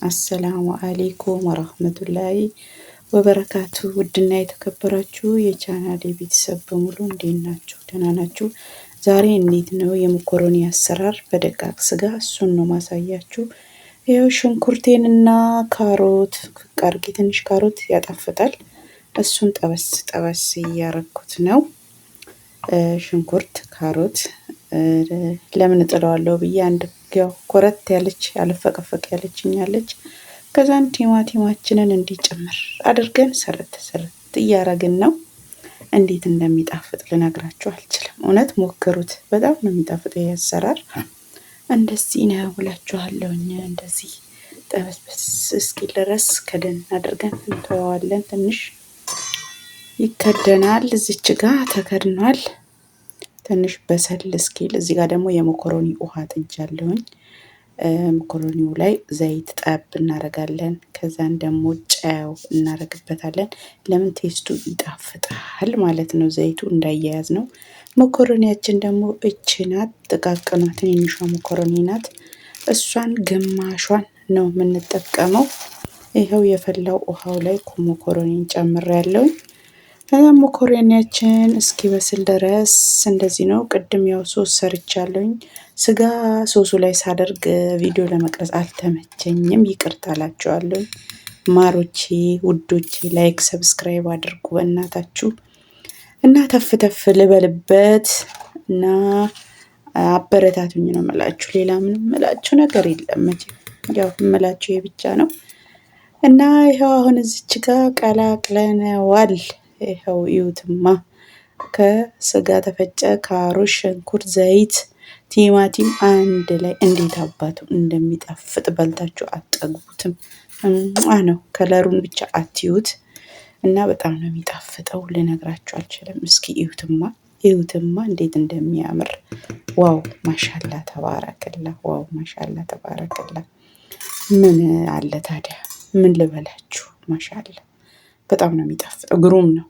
አሰላሙ አሌይኩም ወራህመቱላሂ ወበረካቱ። ውድና የተከበራችሁ የቻናሌ ቤተሰብ በሙሉ እንዴት ናችሁ? ደህና ናችሁ? ዛሬ እንዴት ነው የመኮረኒ አሰራር በደቃቅ ስጋ፣ እሱን ነው ማሳያችሁ። ይኸው ሽንኩርቴንና ካሮት አድርጌ፣ ትንሽ ካሮት ያጣፍጣል፣ እሱን ጠበስ ጠበስ እያረኩት ነው። ሽንኩርት ካሮት ለምን እጥለዋለሁ ብዬ አንድ ያው ኮረት ያለች ያለፈቀፈቅ ያለችኛለች። ከዛን ቲማቲማችንን እንዲጨምር አድርገን ሰረት እያረግን ነው። እንዴት እንደሚጣፍጥ ልነግራችሁ አልችልም። እውነት ሞክሩት፣ በጣም ነው የሚጣፍጠው። ይሄ አሰራር እንደዚህ ነው እላችኋለሁኝ። እንደዚህ ጠበስበስ እስኪል ድረስ ከደን አድርገን እንተዋዋለን። ትንሽ ይከደናል። እዚች ጋር ተከድኗል። ትንሽ በሰል እስኪል እዚህ ጋር ደግሞ የመኮረኒ ውሃ ጥጃለሁኝ። መኮረኒው ላይ ዘይት ጠብ እናደርጋለን። ከዛን ደግሞ ጨው እናደርግበታለን። ለምን ቴስቱ ይጣፍጣል ማለት ነው። ዘይቱ እንዳያያዝ ነው። መኮረኒያችን ደግሞ እቺ ናት፣ ጥቃቅኗ ትንሿ መኮረኒ ናት። እሷን ግማሿን ነው የምንጠቀመው። ይኸው የፈላው ውሃው ላይ መኮረኒን ጨምሬያለሁኝ። ከዛ መኮረኒያችን እስኪበስል ድረስ እንደዚህ ነው። ቅድም ያው ሶስ ሰርቻለሁኝ። ስጋ ሶሱ ላይ ሳደርግ ቪዲዮ ለመቅረጽ አልተመቸኝም፣ ይቅርታ እላችኋለሁ። ማሮቼ ውዶቼ፣ ላይክ ሰብስክራይብ አድርጉ በእናታችሁ እና ተፍ ተፍ ልበልበት እና አበረታቱኝ ነው የምላችሁ። ሌላ ምንም የምላችሁ ነገር የለም። መቼም ያው የምላችሁ ይሄ ብቻ ነው እና ይኸው አሁን እዚች ጋር ቀላቅለነዋል። ይኸው እዩትማ፣ ከስጋ ተፈጨ፣ ካሮት፣ ሽንኩርት፣ ዘይት፣ ቲማቲም አንድ ላይ እንዴት አባቱ እንደሚጣፍጥ በልታችሁ አትጠግቡትም። ነው ከለሩን ብቻ አትዩት እና በጣም ነው የሚጣፍጠው። ልነግራችሁ አልችልም። እስኪ እዩትማ እንዴት እንደሚያምር። ዋው ማሻላ ተባረከላ፣ ዋው ማሻላ ተባረከላ። ምን አለ ታዲያ ምን ልበላችሁ? ማሻላ በጣም ነው የሚጣፍጠው። ግሩም ነው።